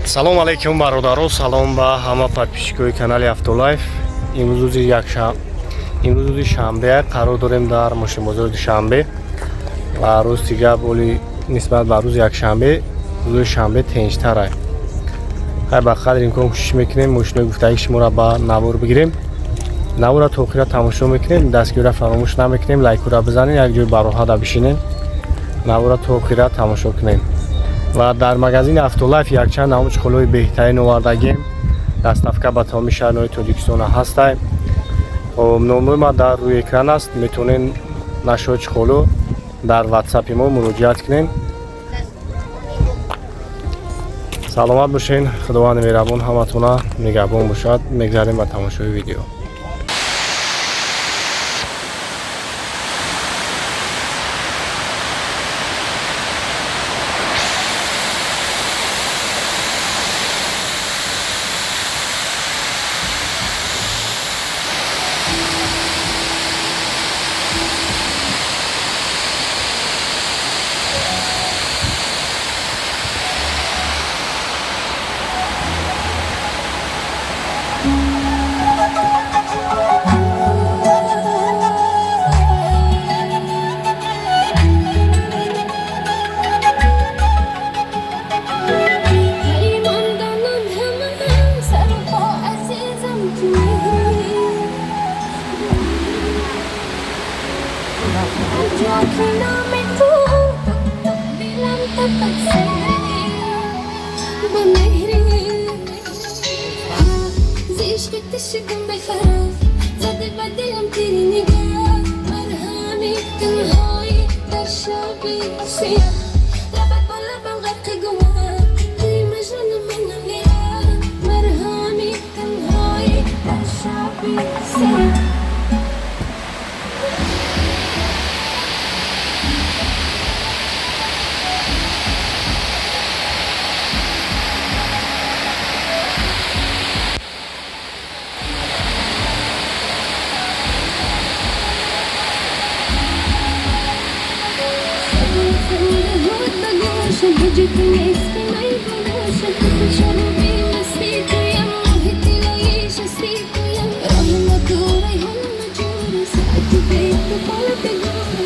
салом алейкум бародаро, салом ба ҳама подписчикои канали Автолайф. имрӯз рӯзи шанбе қарор дорем дар мошинбозори душанбе ва рӯз дигар боли нисбат ба рӯзи якшанбе рӯзи шанбе тинҷтар аст. ҳай ба қадри имкон кӯшиш мекунем мошинои гуфтагии шуморо ба навор бигирем. навора то охира тамошо мекунем, дастгиёра фаромӯш намекунем, лайкура бизанем, як ҷой бароҳада бишинем, навора то охира тамошо кунем. ва дар магазини Автолайф якчанд намуд чухолҳои беҳтарин овардагем. Доставка ба тамоми шаҳрҳои Тоҷикистон ҳастад. номерои ма дар рӯи экран аст, метавонед нашои чухолҳо дар ватсапи мо муроҷиат кунед. саломат бошед, худованди меҳрабон ҳаматона нигаҳбон бошад. мегзарем ба тамошои видео.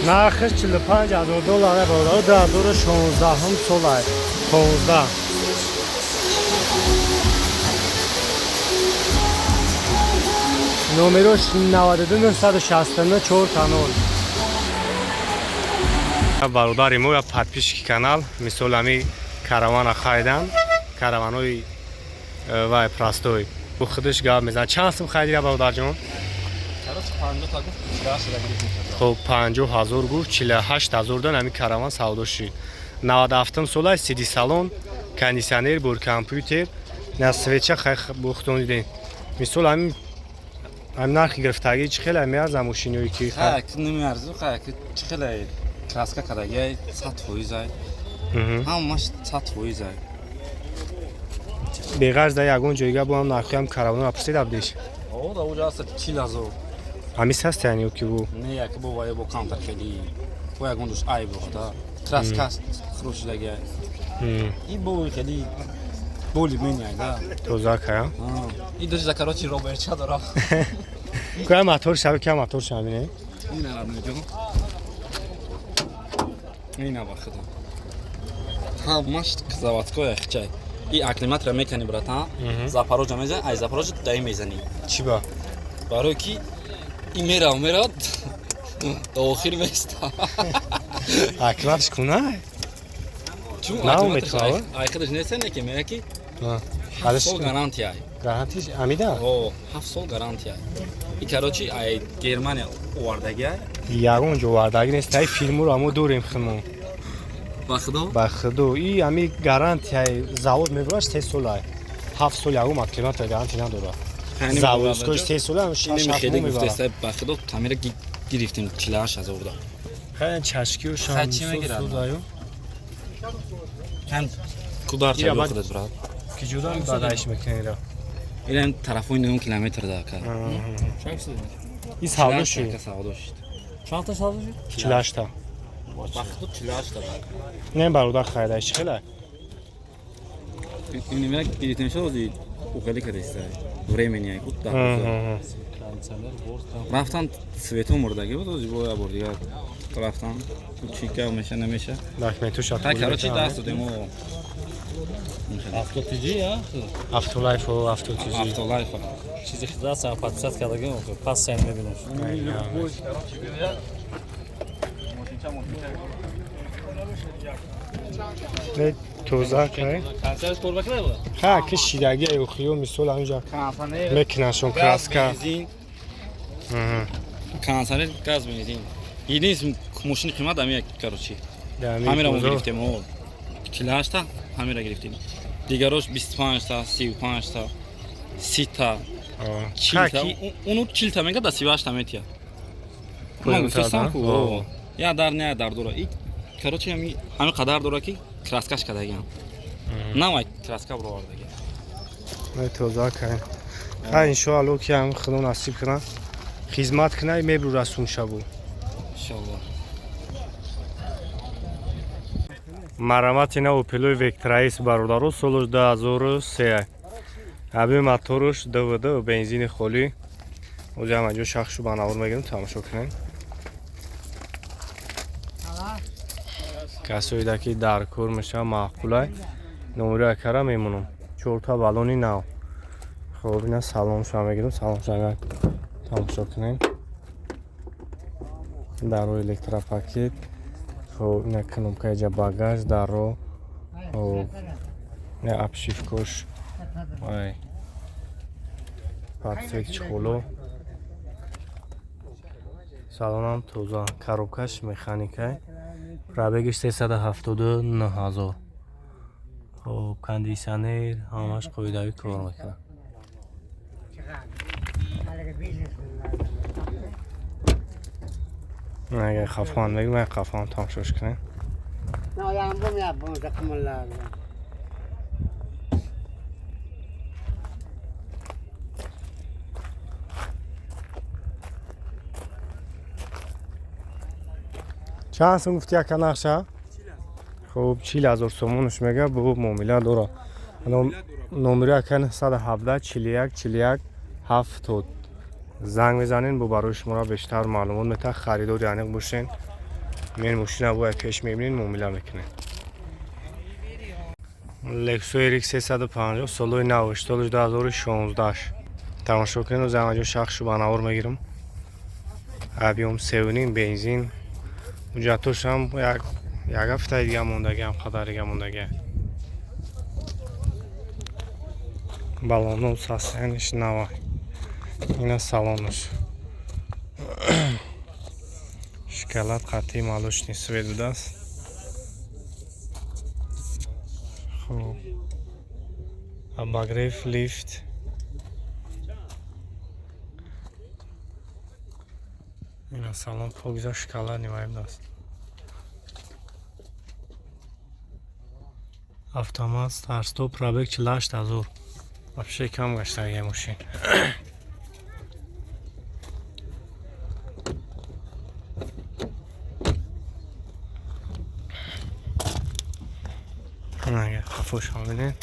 нархиш $45,000 бародаро дар дури 16 сол аст. 15 номерош 92969 4 бародари мо я подписчики канал мисол ами каравана хайдан караванои вай простой бо худаш гап мезан. чанд сум хайдира бародарҷон? خب 50,000 گفت 48,000 دان همین کاروان سودا شد. 97 سال سیدی سالن کاندیشنر بر کامپیوتر نسویچه خیلی بختونی دین. مثلا همین نرخ گرفتگی چخیل همیارز ماشینی که خیلی نمیارزه خیلی چخیل کلاسیک کدایی 100% هم ماش 100% بیغرض در یگان جایگاه با هم نرخی هم کاروان اپسید ابدیش. او دا اونجا است 40,000 همیشه هست یعنی که بو نه یک بو وای بو کانتر خیلی و یگان دوش ای بو دا کلاسیک خروج لگه این بو خیلی بولی منیای دا توزا کیا این دوش ذکراتی روبرت چا داره که موتور شبیه که موتور شبیه نه این الان میگم این ابا خدا ها ماست زواتکو خچای این اکلیمات را میکنی براتا زاپاروج میزنی ای زاپاروج دای میزنی چی با برای کی این میراد آخر میستا اکلیماتش کنه چون نه میتونه آخرش نیست که میگه کی نه سال گارانتی ای گارانتیش امیده او 7 سال گارانتی ای این کاروچی ای گرمانیا واردگی یگان جو واردگی نیست تای فیلمو رو همو دوریم خمون با خدا ای امی گارانتی ای زاود میبراش 3 سال ای 7 سال یگو اکلیمات گارانتی نداره زاودسکوش 3 سال هم این خیلی گفته است با خدا تعمیر گرفتیم 48,000 دا خیلی چشکی و شامسو سودایو کن کدار چه خودت برات کی جدا بعدش میکنی را این طرفوی 9 کیلومتر دا که این سودا شد چند تا سودا شد 48 تا وقت 48 تا نه برادر خریدش خیلی این میگه کلیدن شدی اوکلی کردیست. времени بود Hı. رفتن سویتو مردگی بود از باید بردیگه رفتن چیکار میشه نمیشه Rahmetli تا Şatlı. کارو چی دست دادیم و Автотиджи, а? Автолайф o автotücü. автолайф Чизи хизасам 50 килограмм, пас sen میبینم. Ne tozak ne? Kanser korbak ne bu? Ha ki şidagi ayukhio misol aunja mekinaşon kraska. کنسر گاز بنزین یه ماشین قیمت همین کاروچی Dami همین رو tozo. گرفتیم و 48 تا همین رو گرفتیم دیگرش 25 تا 35 تا 30 تا 40 تا اونو 40 تا میگه 38 تا میتیا من گفتم کو یا در نه در دورا این کاروچی همین قدر دورا کی کراسکاش کداگیم نه کراسکا برو دیگه Ne tozak ne? Ha inşallah ki hem xilo nasip kıran. Hizmet kınay mebru rasun şabu. ان شاء الله Марамати на Opel Vectra S бародаро соли 2003. Аби моторош ДВД бензини холӣ. Оҷа маҷо шахшу ба навор мегирем тамошо кунем. Касоида ки дар кор меша маъқулай. Номери акара мемонам. 4 та балони нав. Хоб ина салоншо мегирем салоншо тамошо кунем. Даро электропакет. Хоб ина кнопкаи ҷа багаж даро. Хоб ина обшивкош. Ай. Подсветки чхоло. Салонам тоза. Коробкаш механикай. Пробегиш 379,000. Хоб кондиционер ҳамаш қоидави кор мекунад. Агар хафон бегум, ай хафон тамошош кунем. No, ya ambos me apunta como la. چند سوم گفتی اکا نقشه؟ خب 40,000 سومونش میگه بو معامله داره. نمره اکا 917 41 41 70. زنگ بزنین بو برای شما را بیشتر معلومات میده. خریدار یعنی باشین. من ماشین ابو پیش میبینین معامله میکنین. لکسو RX 350 سالوی نوشت سالش 2016. تماشا کنین و زنگ شخصو با نوار میگیرم. ابیوم سیونین بنزین اونجا توش هم یک هفته دیگه موندگی هم قدر دیگه موندگی балону сасяниш нава ина салонуш шоколад қатъи молочный свет будааст хуб обогрев лифт ина салон покиза шоколад нимаи будааст автомат старт-стоп пробег 48,000 вообще кам гаштаги машин агар хафошо бинед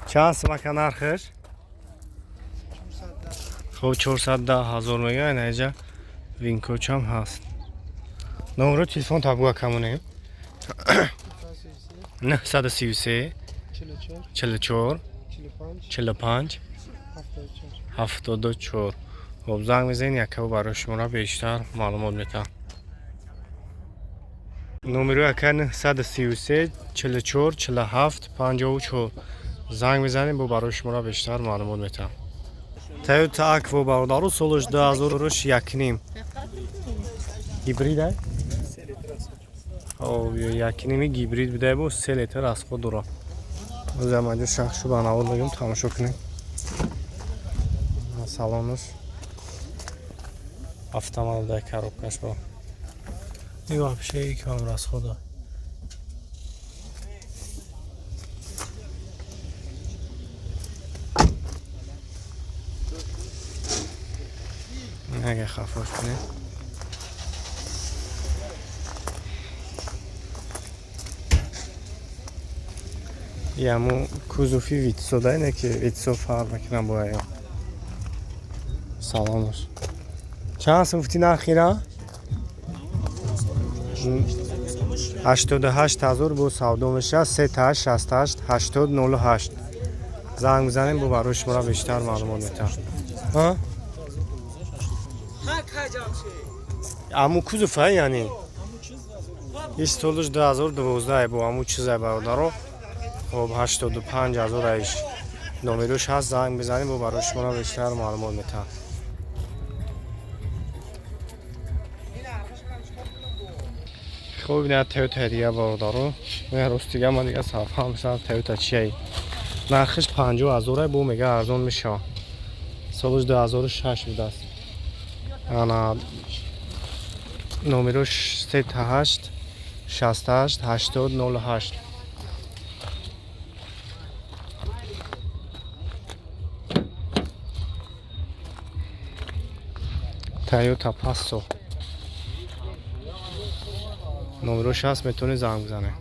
چند سمکه نرخش؟ خب 410,000 میگه این اینجا وینکوچ هم هست نمره تلفن تابوه کمونه 933 44 45 74 خب زنگ بزنین یکه برای شما را بیشتر معلومات میتم نمره یکه 933 44 47 54 زنگ بزنیم بو برای شما را بیشتر معلومات میتم تویوتا اکوا برادرو سالش 2001 гибриде او якиними гибрид буда бу 3 литр аз худ дура замаҷо шахшу ба навор бегим тамошо кунем салонуш автомат да коробкаш бо نگاه پیشه ای کامر از خدا اگه خفاش کنه یامو کوزوفی ویتسو دا اینه که ویتسو فرق میکنم با ایام سلامش چند سمفتی نخیره؟ 88,000 بو سودو میشه 3868 8008 زنگ بزنیم بو براش مرا بیشتر معلومات میتر ها؟ امو کوزوفه یعنی ایستولش 2012 بو امو چیزه برادرو خب 85,000 ایش نومیروش هست زنگ بزنیم بو براش مرا بیشتر معلومات میتر خوب نه تویوتا دیگه برادرو من روز دیگه من دیگه صفحه میشم تویوتا چیه نرخش 50,000 بو میگه ارزون میشه سالش 2006 بوده است انا نومیروش 38 68 8008 تویوتا پاسو نمروش هست میتونی زنگ بزنه